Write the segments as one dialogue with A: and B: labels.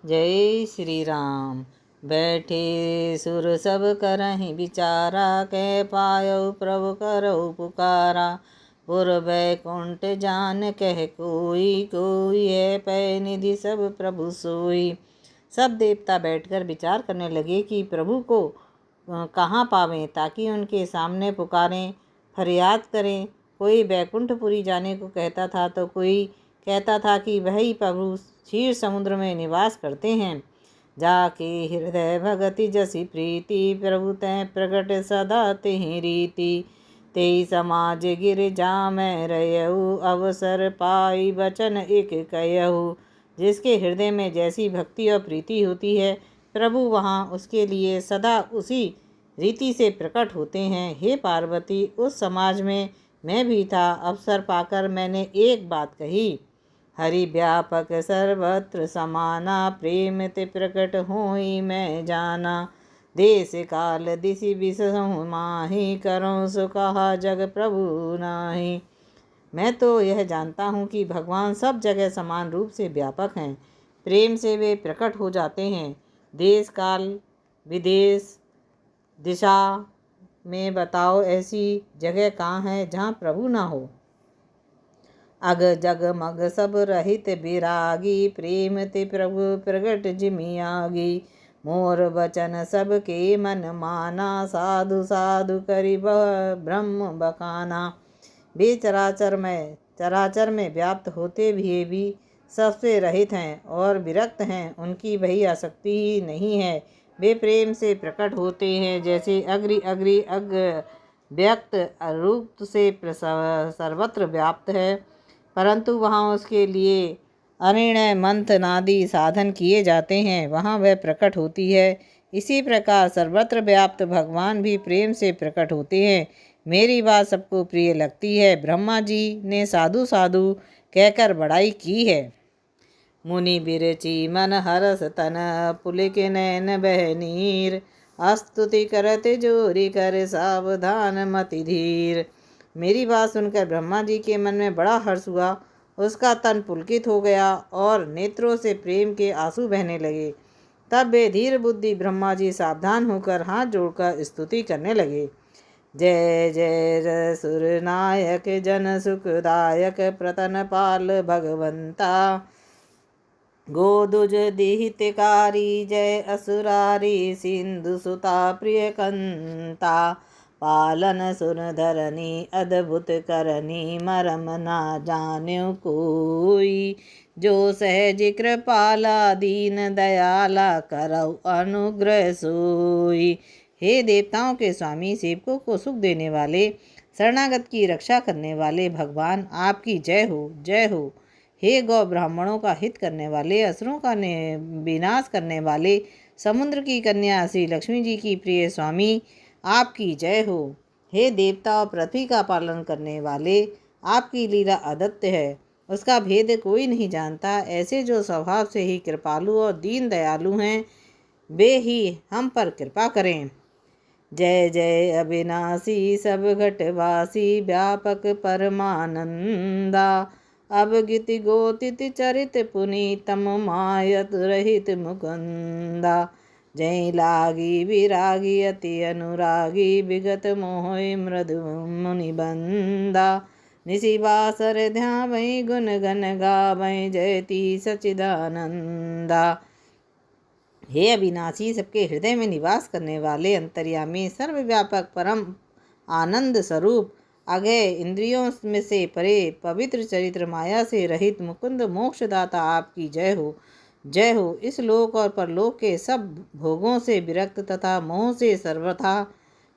A: जय श्री राम। बैठे सुर सब करहि विचारा, कह पायौ प्रभु करौ पुकारा। पुर बैकुंठ जान कह कोई, कोई है पै निधि सब प्रभु सोई। सब देवता बैठकर विचार करने लगे कि प्रभु को कहाँ पावें, ताकि उनके सामने पुकारें, फरियाद करें। कोई बैकुंठपुरी जाने को कहता था तो कोई कहता था कि वही प्रभु क्षीर समुद्र में निवास करते हैं। जाके हृदय भगति जसी प्रीति, प्रभु तै प्रगट सदा तिहि रीति। तेई समाज गिर जामै रहु, अवसर पाई वचन एक कहु। जिसके हृदय में जैसी भक्ति और प्रीति होती है, प्रभु वहाँ उसके लिए सदा उसी रीति से प्रकट होते हैं। हे पार्वती, उस समाज में मैं भी था। अवसर पाकर मैंने एक बात कही, हरि व्यापक सर्वत्र समाना, प्रेम ते प्रकट होई मैं जाना। देश काल दिशि विसहु माहि, करो सो कहा जग प्रभु नाही। मैं तो यह जानता हूँ कि भगवान सब जगह समान रूप से व्यापक हैं। प्रेम से वे प्रकट हो जाते हैं। देश काल विदेश दिशा में बताओ ऐसी जगह कहाँ है जहाँ प्रभु ना हो। अग जग मग सब रहित विरागी, प्रेम ते प्रभु प्रगट जिमियागी। मोर वचन सबके मन माना, साधु साधु करि ब्रह्म बखाना। वे चराचर में व्याप्त होते हुए भी सबसे रहित हैं और विरक्त हैं। उनकी वही आसक्ति ही नहीं है। वे प्रेम से प्रकट होते हैं, जैसे अग्रि अग व्यक्त रूप से सर्वत्र व्याप्त है, परंतु वहाँ उसके लिए अनिर्णय मंथनादि साधन किए जाते हैं, वहाँ वह प्रकट होती है। इसी प्रकार सर्वत्र व्याप्त भगवान भी प्रेम से प्रकट होते हैं। मेरी बात सबको प्रिय लगती है। ब्रह्मा जी ने साधु साधु कहकर बड़ाई की है। मुनि बिरची मन हरस तन, पुलिक नैन बह नीर। स्तुति करत जोरी कर, सावधान मति धीर। मेरी बात सुनकर ब्रह्मा जी के मन में बड़ा हर्ष हुआ। उसका तन पुलकित हो गया और नेत्रों से प्रेम के आंसू बहने लगे। तब वे धीर बुद्धि ब्रह्मा जी सावधान होकर हाथ जोड़कर स्तुति करने लगे। जय जय सुर नायक जन सुखदायक, प्रतन पाल भगवंता। गोदुज दिहितकारी, जय असुरारी सिंधु सुता प्रिय कंता। पालन सुन धरनी अद्भुत करनी, मरम ना जान्यो कोई। जो सहज कृपाला दीन दयाला, करौ अनुग्रह सोई। हे देवताओं के स्वामी, सेवकों को सुख देने वाले, शरणागत की रक्षा करने वाले भगवान, आपकी जय हो, जय हो। हे गौ ब्राह्मणों का हित करने वाले, असुरों का विनाश करने वाले, समुद्र की कन्या श्री लक्ष्मी जी की प्रिय स्वामी, आपकी जय हो। हे देवता और पृथ्वी का पालन करने वाले, आपकी लीला अद्वितीय है, उसका भेद कोई नहीं जानता। ऐसे जो स्वभाव से ही कृपालु और दीन दयालु हैं, वे ही हम पर कृपा करें। जय जय अविनाशी सब घटवासी, व्यापक परमानंदा। अवगित गोतित चरित पुनीतम, मायत रहित मुकुंदा। जय लागी विरागी अति अनुरागी, विगत मोहि मृदु मुनिबंदा। निशिवासर ध्यावै गुण गण गावै, जयति सचिदानंदा। हे अविनाशी, सबके हृदय में निवास करने वाले, अंतर्यामी, सर्वव्यापक, परम आनंद स्वरूप, अगय, इंद्रियों में से परे, पवित्र चरित्र, माया से रहित मुकुंद मोक्षदाता, आपकी जय हो, जय हो। इस लोक और परलोक के सब भोगों से विरक्त तथा मोह से सर्वथा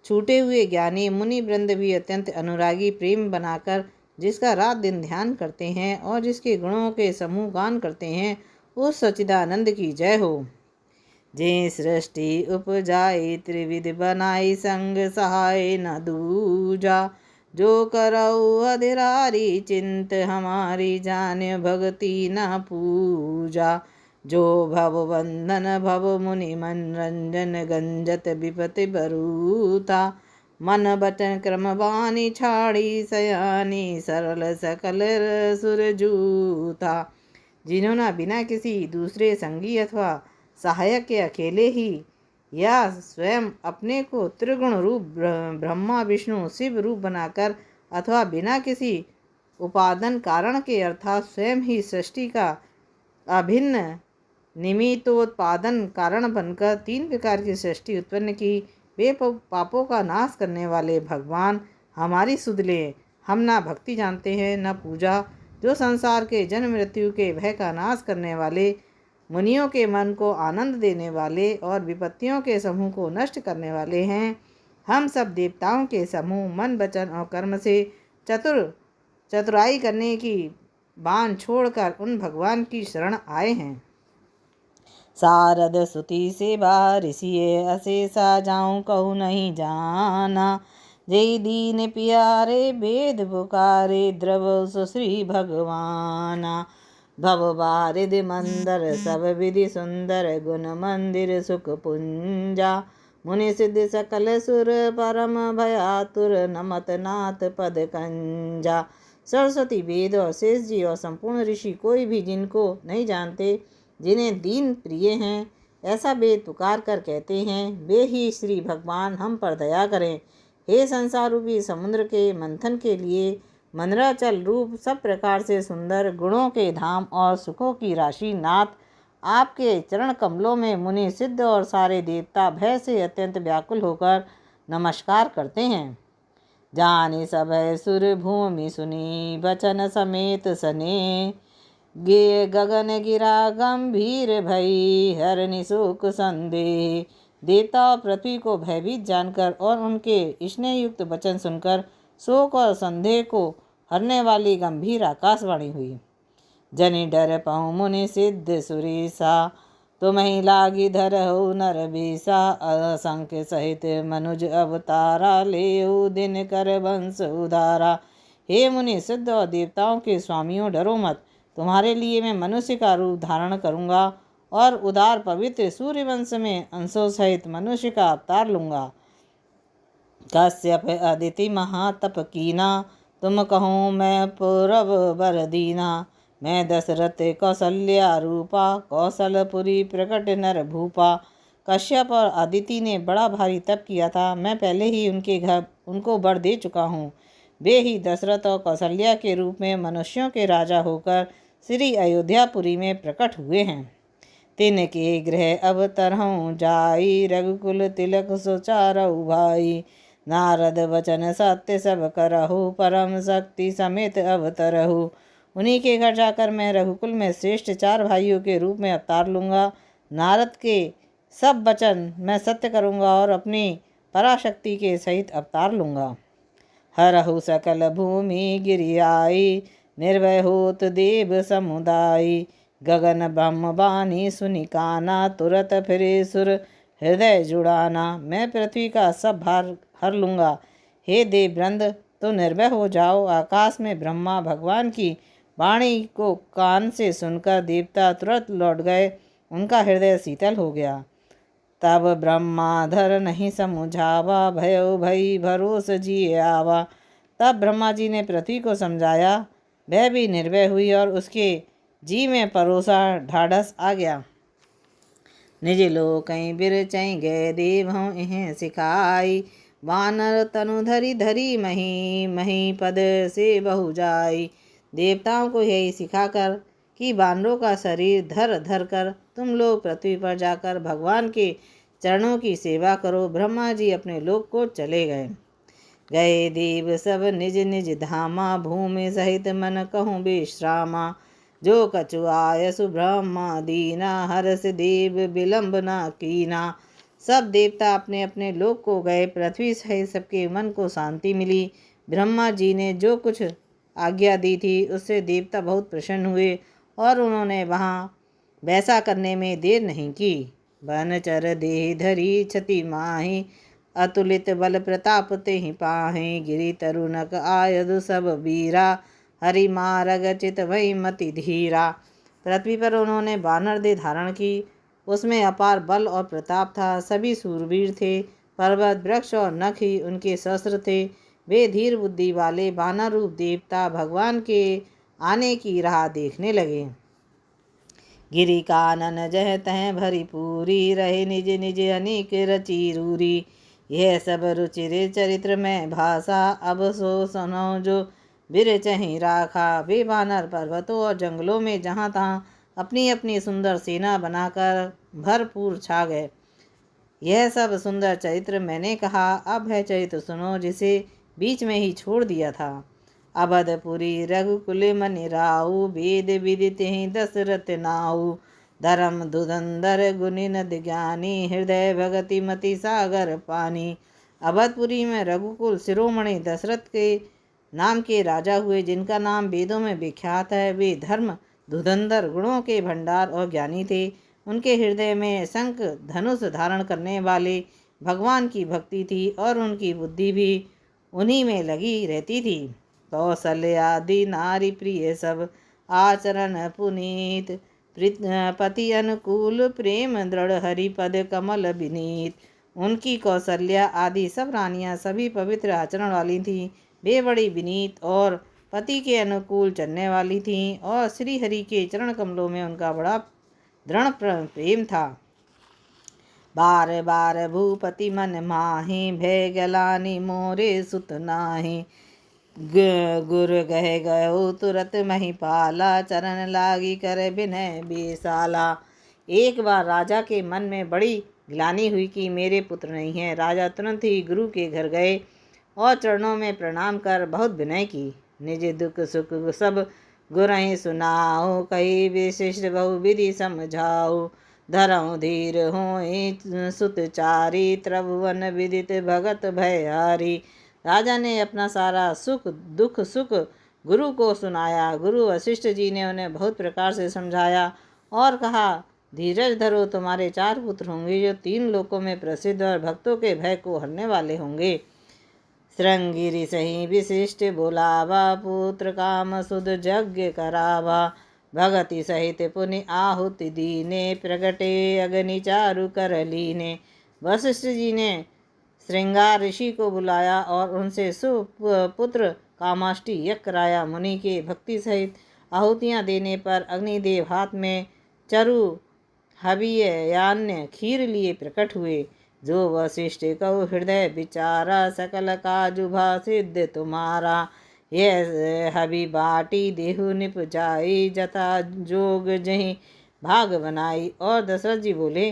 A: छूटे हुए ज्ञानी मुनि वृंद भी अत्यंत अनुरागी प्रेम बनाकर जिसका रात दिन ध्यान करते हैं और जिसके गुणों के समूह गान करते हैं, उस सच्चिदानंद की जय हो। जे सृष्टि उपजाई त्रिविध बनाई, संग सहाय न दूजा। जो करऊ अधिरारी चिंत, हमारी जान भक्ति न पूजा। जो भव बंधन भव मुनि मनरंजन, गंजत विपति बरूता। मन बचन क्रम बानी, छाड़ी सयानी, सरल सकल सुर जूता। जिन्होंने बिना किसी दूसरे संगी अथवा सहायक के अकेले ही या स्वयं अपने को त्रिगुण रूप ब्रह्मा विष्णु शिव रूप बनाकर अथवा बिना किसी उपादान कारण के अर्थात स्वयं ही सृष्टि का अभिन्न निमित्तोत्पादन कारण बनकर 3 प्रकार की सृष्टि उत्पन्न की, वे पापों का नाश करने वाले भगवान हमारी सुध ले। हम ना भक्ति जानते हैं न पूजा, जो संसार के जन्म मृत्यु के भय का नाश करने वाले, मुनियों के मन को आनंद देने वाले और विपत्तियों के समूह को नष्ट करने वाले हैं। हम सब देवताओं के समूह मन वचन और कर्म से चतुराई करने की बाण छोड़कर उन भगवान की शरण आए हैं। सारद सुति से बारिशिये अशेषा जाऊं कहूँ नहीं जाना, जय दीन प्यारे वेद पुकारे द्रव सुश्री भगवाना। भव बारिद मंदर सब विधि सुंदर, गुण मंदिर सुख पुंजा, मुनि सिद्ध सकल सुर परम भयातुर, नमत नाथ पद कंजा। सरस्वती वेद और शेष जी और संपूर्ण ऋषि कोई भी जिनको नहीं जानते, जिन्हें दीन प्रिय हैं, ऐसा वेद पुकार कर कहते हैं, वे ही श्री भगवान हम पर दया करें। हे संसार रूपी समुद्र के मंथन के लिए मंदराचल रूप सब प्रकार से सुंदर गुणों के धाम और सुखों की राशि नाथ, आपके चरण कमलों में मुनि सिद्ध और सारे देवता भय से अत्यंत व्याकुल होकर नमस्कार करते हैं। जाने सब सुर भूमि सुनी वचन समेत सने, गे गगन गिरा गंभीर भई हर निशोक संदेह। देवता पृथ्वी को भयभीत जानकर और उनके स्नेहयुक्त वचन सुनकर शोक और संदेह को हरने वाली गंभीर आकाशवाणी हुई। जनि डर पहुँ मुनि सिद्ध सुरेशा, तुम्हें लागी धरहु नर बेसा, असंख्य सहित मनुज अवतारा लेऊ दिन कर वंश उदारा। हे मुनि सिद्ध और देवताओं के स्वामियों, डरो मत, तुम्हारे लिए मैं मनुष्य का रूप धारण करूँगा और उदार पवित्र सूर्यवंश में अंशों सहित मनुष्य का अवतार लूँगा। कश्यप अदिति महातप कीना, तुम कहूँ मैं पूरब वर दीना। मैं दशरथ कौशल्या रूपा, कौशलपुरी प्रकट नर भूपा। कश्यप और अदिति ने बड़ा भारी तप किया था, मैं पहले ही उनके घर उनको वर दे चुका हूँ। वे ही दशरथ और कौशल्या के रूप में मनुष्यों के राजा होकर श्री अयोध्यापुरी में प्रकट हुए हैं। तिनके गृह अवतरहूँ जाई, रघुकुल तिलक सुचारऊ भाई। नारद वचन सत्य सब करहु, परम शक्ति समेत अवतरहु। उन्हीं के घर जाकर मैं रघुकुल में श्रेष्ठ 4 भाइयों के रूप में अवतार लूँगा। नारद के सब वचन मैं सत्य करूँगा और अपनी पराशक्ति के सहित अवतार लूँगा। हरहु सकल भूमि गिरियाई, निर्भय होत देव समुदाय। गगन ब्रह्म बानी सुनि काना, तुरत फिरे सुर हृदय जुड़ाना। मैं पृथ्वी का सब भार हर लूँगा। हे देववृंद, तो निर्भय हो जाओ। आकाश में ब्रह्मा भगवान की वाणी को कान से सुनकर देवता तुरंत लौट गए, उनका हृदय शीतल हो गया। तब ब्रह्माधर नहीं समुझावा, भयो भई भरोस जिए आवा। तब ब्रह्मा जी ने पृथ्वी को समझाया, वह भी निर्भय हुई और उसके जी में परोसा ढाढ़स आ गया। निज लोकई बिरचई गए देव हूँ इहें सिखाई, वानर तनु धरी धरी मही मही पद से बहु जाई। देवताओं को यही सिखाकर कि वानरों का शरीर धर धर कर तुम लोग पृथ्वी पर जाकर भगवान के चरणों की सेवा करो। ब्रह्मा जी अपने लोक को चले गए। गए देव सब निज निज धामा, भूमि सहित मन कहूँ विश्रामा। जो कछु आयसु ब्रह्मा दीना, हर्ष देव विलंब न कीना। सब देवता अपने अपने लोक को गए। पृथ्वी सहित सबके मन को शांति मिली। ब्रह्मा जी ने जो कुछ आज्ञा दी थी उससे देवता बहुत प्रसन्न हुए और उन्होंने वहाँ वैसा करने में देर नहीं की। बनचर देह धरी क्षति माही, अतुलित बल प्रताप तेहि पाहि। गिरि तरुनक आयधु सब वीरा, हरि मारग चित भई मति धीरा। पृथ्वी पर उन्होंने वानर देह धारण की। उसमें अपार बल और प्रताप था। सभी सूरवीर थे। पर्वत वृक्ष और नख ही उनके शस्त्र थे। वे धीर बुद्धि वाले वानर रूप देवता भगवान के आने की राह देखने लगे। गिरि कानन जह तह भरी पूरी, रहे निज निज अनेक रची रूरी। यह सब रुचिर चरित्र में भाषा, अब सो सुनो जो बिर चहि राखा। वे वानर पर्वतों और जंगलों में जहाँ तहाँ अपनी अपनी सुंदर सेना बनाकर भरपूर छा गए। यह सब सुंदर चरित्र मैंने कहा, अब है चरित्र सुनो जिसे बीच में ही छोड़ दिया था। अवधपुरी रघुकुल मनि राऊ, वेद विदित ही दशरथ नाऊ। धर्म धुरंधर गुनि नद ज्ञानी, हृदय भगति मति सागर पानी। अवधपुरी में रघुकुल शिरोमणि दशरथ के नाम के राजा हुए, जिनका नाम वेदों में विख्यात है। वे धर्म धुरंधर, गुणों के भंडार और ज्ञानी थे। उनके हृदय में शंख धनुष धारण करने वाले भगवान की भक्ति थी और उनकी बुद्धि भी उन्हीं में लगी रहती थी। कौशल्यादि नारी प्रिय सब, आचरण पुनीत। पति अनुकूल प्रेम दृढ़, हरिपद कमल विनीत। उनकी कौशल्या आदि सब रानियां सभी पवित्र आचरण वाली थीं। वे बड़ी विनीत और पति के अनुकूल चलने वाली थीं और श्री हरि के चरण कमलों में उनका बड़ा दृढ़ प्रेम था। बार बार भूपति मन माहि, भय गलानी मोरे सुत नाहि। गुर गह गयो तुरत महिपाला, चरण लागी कर विनय बेसाला। एक बार राजा के मन में बड़ी ग्लानि हुई कि मेरे पुत्र नहीं है। राजा तुरंत ही गुरु के घर गए और चरणों में प्रणाम कर बहुत विनय की। निज दुख सुख सब गुरहि सुनाओ, कही विशिष्ट बहुविधि समझाओ। धरऊँ धीर हों सुतचारी, त्रिभुवन विदित भगत भयहारी। राजा ने अपना सारा सुख दुख सुख गुरु को सुनाया। गुरु वशिष्ठ जी ने उन्हें बहुत प्रकार से समझाया और कहा, धीरज धरो, तुम्हारे 4 पुत्र होंगे जो 3 लोकों में प्रसिद्ध और भक्तों के भय को हरने वाले होंगे। श्रृंगिरि सही विशिष्ट बुलावा, पुत्र काम सुध यज्ञ करावा। भगति सहित पुनि आहुति दीने, प्रगटे अग्नि चारु कर लीने। वशिष्ठ जी ने श्रृंगार ऋषि को बुलाया और उनसे सुपुत्र कामाष्टि यज्ञ कराया। मुनि के भक्ति सहित आहुतियाँ देने पर अग्निदेव हाथ में चरु हवियान्य खीर लिए प्रकट हुए। जो वशिष्ठ कहो हृदय विचारा, सकल काजु भा सिद्ध तुम्हारा। यह हवि बाटी देहु निपजाई, जथा जोग जहीं भाग बनाई। और दशरथ जी बोले,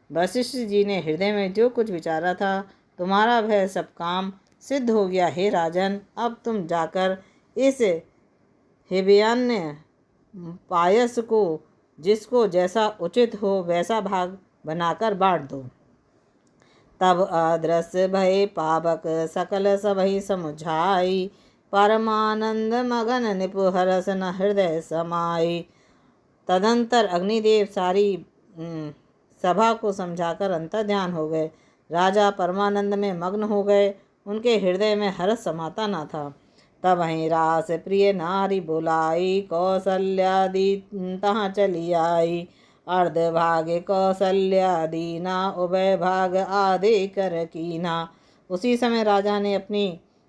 A: वशिष्ठ जी ने हृदय में जो कुछ विचारा था, तुम्हारा वह सब काम सिद्ध हो गया। हे राजन, अब तुम जाकर इस हवियान्य पायस को जिसको जैसा उचित हो वैसा भाग बनाकर बांट दो। तब अदृश्य भय पावक सकल सबहि समुझाई, परमानंद मगन निपु हरस न हृदय समाई। तदंतर अग्निदेव सारी सभा को समझाकर अंतर्ध्यान हो गए। राजा परमानंद में मग्न हो गए, उनके हृदय में हर्ष समाता न था। तब वहीं रास प्रिय नारी बुलाई, कौशल्यादि तहाँ चली आई। अर्ध भाग कौशल्या दीना, उभय भाग आधे कर कीना। उसी समय राजा ने अपनी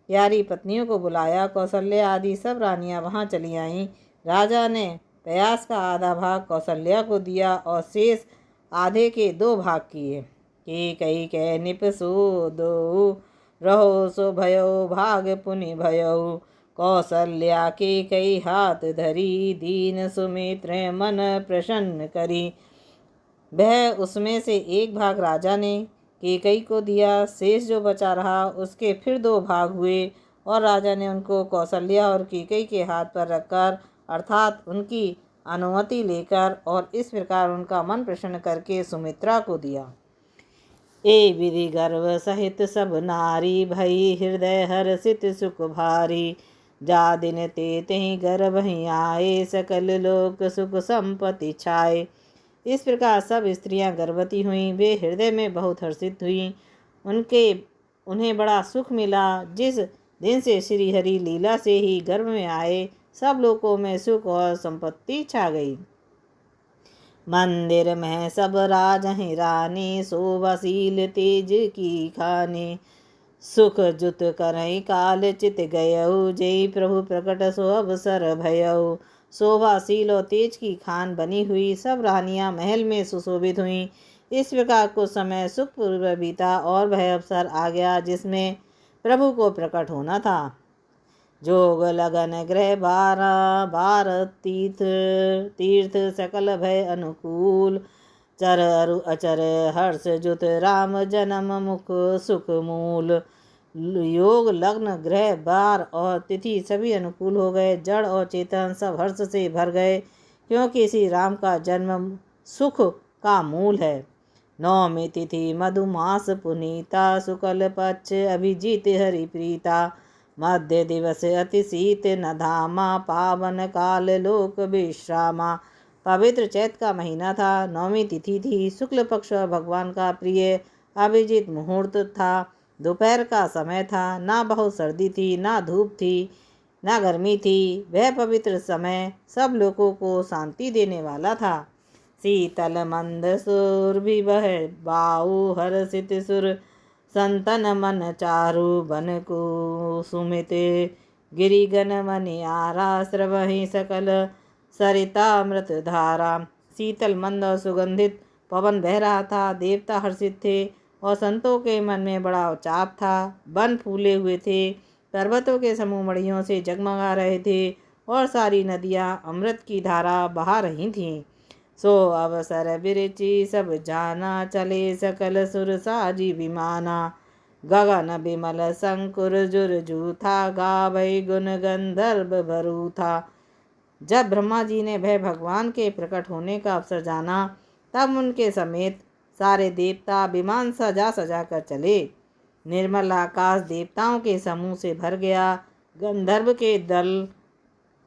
A: प्यारी पत्नियों को बुलाया। कौशल्या आदि सब रानियां वहां चली आईं। राजा ने प्रयास का आधा भाग कौशल्या को दिया और शेष आधे के 2 भाग किए। के कई कै निप सो दो, रहो सो भयो भाग पुनि भयो। कौशल्या के कई हाथ धरी, दीन सुमित्र मन प्रसन्न करी। वह उसमें से 1 भाग राजा ने केकई को दिया। शेष जो बचा रहा उसके फिर 2 भाग हुए और राजा ने उनको कौशल्या और केकई के हाथ पर रखकर, अर्थात उनकी अनुमति लेकर और इस प्रकार उनका मन प्रसन्न करके सुमित्रा को दिया। ए विधि गर्व सहित सब नारी, भई हृदय हर्षित सुख भारी। जा दिन ते तेहि घर भई आए, सकल लोक सुख संपत्ति छाए। इस प्रकार सब स्त्रियां गर्भवती हुईं। वे हृदय में बहुत हर्षित हुईं। उन्हें बड़ा सुख मिला। जिस दिन से श्री हरि लीला से ही गर्भ में आए, सब लोगों में सुख और संपत्ति छा गई। मंदिर में सब राजहि रानी, शोभाशील तेज की खानी। सुख जुत करई काल चित गयऊ, जय प्रभु प्रकट सो अवसर भयऊ। शोभाशील और तेज की खान बनी हुई। सब रानियां महल में सुशोभित हुईं। इस प्रकार कुछ समय सुखपूर्व बीता और वह अवसर आ गया जिसमें प्रभु को प्रकट होना था। जोग लगन ग्रह बार तीर्थ तीर्थ सकल भय अनुकूल। चर अरु अचर हर्ष जुत राम जन्म मुख सुख मूल। योग लग्न ग्रह बार और तिथि सभी अनुकूल हो गए। जड़ और चेतन सब हर्ष से भर गए, क्योंकि श्री राम का जन्म सुख का मूल है। नवमी तिथि मधुमास पुनीता। शुक्ल पक्ष अभिजीत हरि प्रीता। मध्य दिवस अति शीत न धामा। पावन काल लोक विश्रामा। पवित्र चैत का महीना था। नवमी तिथि थी। शुक्ल पक्ष और भगवान का प्रिय अभिजीत मुहूर्त था। दोपहर का समय था। ना बहुत सर्दी थी, ना धूप थी, ना गर्मी थी। वह पवित्र समय सब लोगों को शांति देने वाला था। शीतल मंद सुर भी वह बाऊ हर्षित सुर। संतन मन चारु बन को सुमित। गिरिगन मनि आरा स्रवहि सकल सरितामृत धारा। शीतल मंद और सुगंधित पवन बह रहा था। देवता हर्षित थे और संतों के मन में बड़ा चाप था। वन फूले हुए थे। पर्वतों के समूह मणियों से जगमगा रहे थे और सारी नदियां अमृत की धारा बहा रही थीं। सो अवसर बिरची सब जाना। चले सकल सुर साजी विमाना। गगन बिमल शंकुर जुरजू था। गावै गुण गंधर्व भरू था। जब ब्रह्मा जी ने वह भगवान के प्रकट होने का अवसर जाना, तब उनके समेत सारे देवता विमान सजा सजा कर चले। निर्मल आकाश देवताओं के समूह से भर गया। गंधर्व के दल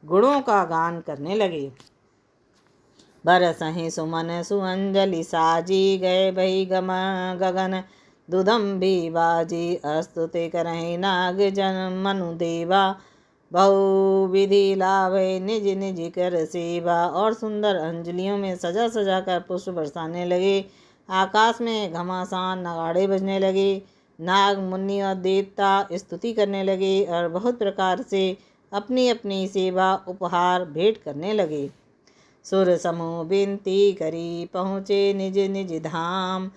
A: गुणों का गान करने लगे। बरसहि सुमन सुअंजलि साजी। गए भई गगन दुदम्बी बाजी। अस्तुति करहि नाग जन मनु देवा। बहु विधि लाभे निज निज कर सेवा। और सुंदर अंजलियों में सजा सजा कर पुष्प बरसाने लगे। आकाश में घमासान नगाड़े बजने लगे। नाग मुनि और देवता स्तुति करने लगे और बहुत प्रकार से अपनी अपनी सेवा उपहार भेंट करने लगे। सुर समूह विनती करी पहुँचे निज निज धाम।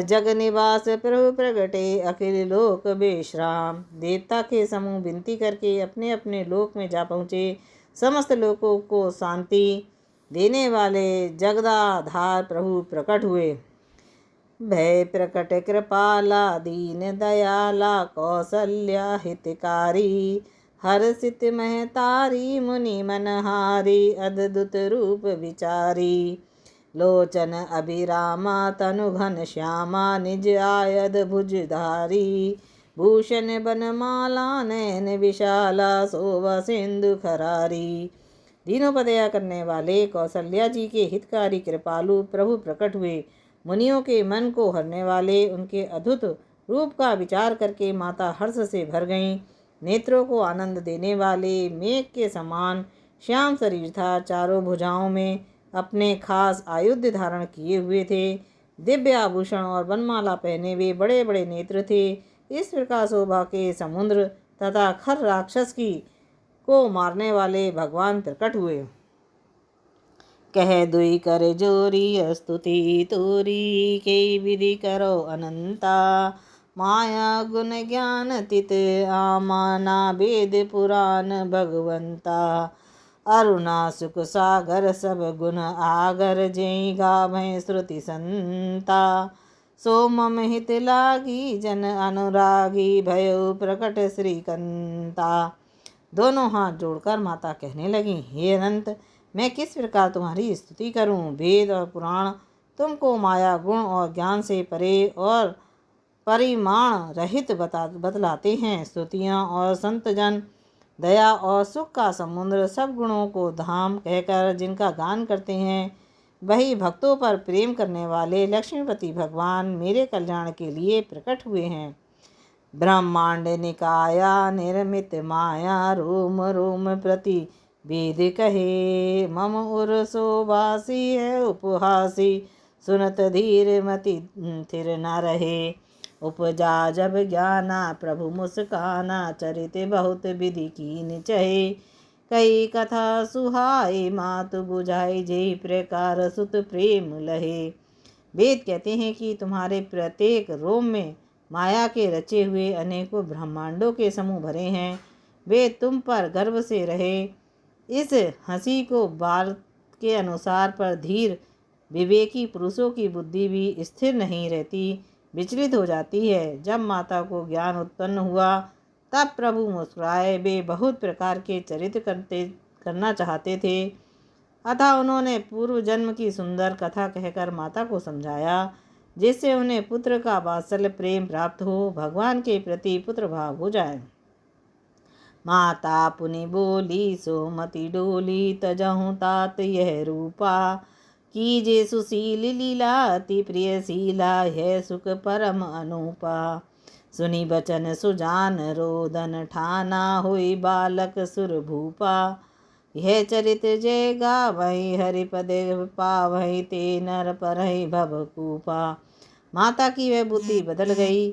A: जग निवास प्रभु प्रगटे अखिल लोक विश्राम। देवता के समूह विनती करके अपने अपने लोक में जा पहुँचे। समस्त लोकों को शांति देने वाले जगदाधार प्रभु प्रकट हुए। भय प्रकट कृपाला दीन दयाला। कौसल्या हितकारी। हर्षित महतारी मुनि मनहारी। अद्भुत रूप विचारी। लोचन अभिरामा तनु घन श्यामा। निज आयद भुजधारी। भूषण बनमाला नयन विशाला। शोभा सिंधु खरारी। दीनों पर दया करने वाले कौशल्या जी के हितकारी कृपालु प्रभु प्रकट हुए। मुनियों के मन को हरने वाले उनके अद्भुत रूप का विचार करके माता हर्ष से भर गईं। नेत्रों को आनंद देने वाले मेघ के समान श्याम शरीर था। चारों भुजाओं में अपने खास आयुध धारण किए हुए थे। दिव्य आभूषण और वनमाला पहने हुए बड़े बड़े नेत्र थे। इस प्रकार शोभा के समुद्र तथा खर राक्षस को मारने वाले भगवान प्रकट हुए। कह दुई कर जोरी स्तुति तोरी। के विधि करो अनंता। माया गुण ज्ञान तित आमाना। वेद पुराण भगवंता। अरुणा सुख सागर सब गुण आगर। जय गावै श्रुति संता। सो मम हित लागी जन अनुरागी। भयो प्रकट श्रीकंता। दोनों हाथ जोड़कर माता कहने लगी, हे अनंत, मैं किस प्रकार तुम्हारी स्तुति करूं। वेद और पुराण तुमको माया गुण और ज्ञान से परे और परिमाण रहित बतलाते हैं। स्तुतियाँ और संतजन दया और सुख का समुद्र सब गुणों को धाम कहकर जिनका गान करते हैं, वही भक्तों पर प्रेम करने वाले लक्ष्मीपति भगवान मेरे कल्याण के लिए प्रकट हुए हैं। ब्रह्मांड निकाया निर्मित माया। रोम रोम प्रति वेद कहे। मम उर शोभासी है उपहासी। सुनत धीर मति थिर न रहे। उपजा जब ज्ञाना प्रभु मुस्काना। चरित बहुत विधि कीन चहे। कई कथा सुहाए मातु बुझाई जेहि प्रकार सुत प्रेम लहे। वेद कहते हैं कि तुम्हारे प्रत्येक रोम में माया के रचे हुए अनेकों ब्रह्मांडों के समूह भरे हैं। वे तुम पर गर्व से रहे। इस हंसी को बाल के अनुसार पर धीर विवेकी पुरुषों की बुद्धि भी स्थिर नहीं रहती, विचलित हो जाती है। जब माता को ज्ञान उत्पन्न हुआ तब प्रभु मुस्कुराए। वे बहुत प्रकार के चरित्र करना चाहते थे, अतः उन्होंने पूर्व जन्म की सुंदर कथा कहकर माता को समझाया, जिससे उन्हें पुत्र का वात्सल्य प्रेम प्राप्त हो, भगवान के प्रति पुत्र भाव हो जाए। माता पुनि बोली सोमति डोली तजहु तात यह रूपा, कीजे सुशील लीला अति प्रिय शीला है सुख परम अनुपा। सुनी बचन सुजान रोदन ठाना हुई बालक सुर भूपा, यह चरित्र जय गावहि हरिपद पावहि ते नर परहि भवकूपा। माता की वह बुद्धि बदल गई।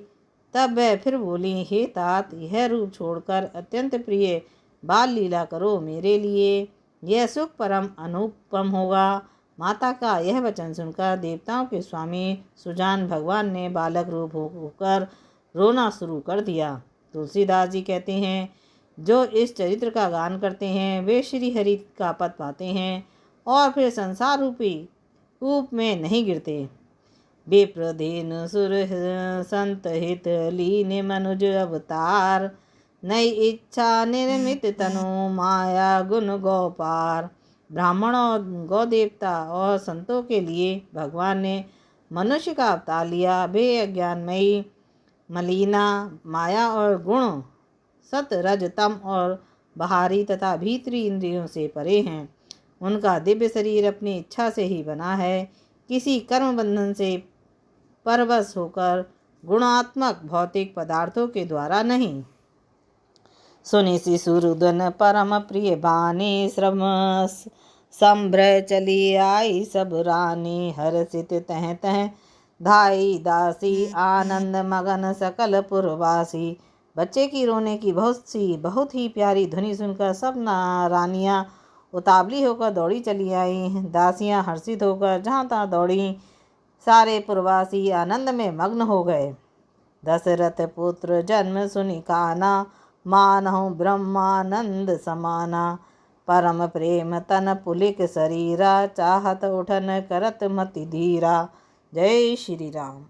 A: तब वह फिर बोली, हे तात, यह रूप छोड़कर अत्यंत प्रिय बाल लीला करो मेरे लिए, यह सुख परम अनुपम होगा। माता का यह वचन सुनकर देवताओं के स्वामी सुजान भगवान ने बालक रूप होकर रोना शुरू कर दिया। तुलसीदास जी कहते हैं, जो इस चरित्र का गान करते हैं वे श्री हरि का पद पाते हैं और फिर संसार रूपी कूप में नहीं गिरते। विप्रधेनु सुर संत हित लीन मनुज अवतार, नई इच्छा निर्मित तनु माया गुण गोपार। ब्राह्मण और गौ देवता और संतों के लिए भगवान ने मनुष्य का अवतार लिया। वे अज्ञानमयी मलिना माया और गुण सत रज तम और बाहरी तथा भीतरी इंद्रियों से परे हैं। उनका दिव्य शरीर अपनी इच्छा से ही बना है, किसी कर्म बंधन से परवश होकर गुणात्मक भौतिक पदार्थों के द्वारा नहीं। सुनि शिशुरुदन परम प्रिय बानी, श्रम संभ्रय चली आई सब रानी। हर्षित तह तह धाई दासी, आनंद मगन सकल पुरवासी। बच्चे की रोने की बहुत ही प्यारी ध्वनि सुनकर सब रानियां उतावली होकर दौड़ी चली आई। दासियां हर्षित होकर जहाँ तहाँ दौड़ी। सारे पुरवासी आनंद में मग्न हो गए। दशरथ पुत्र जन्म सुनि काना, मानहु ब्रह्मानंद समाना। परम प्रेम तन पुलिक शरीरा, चाहत उठन करत मति धीरा। जय श्री राम।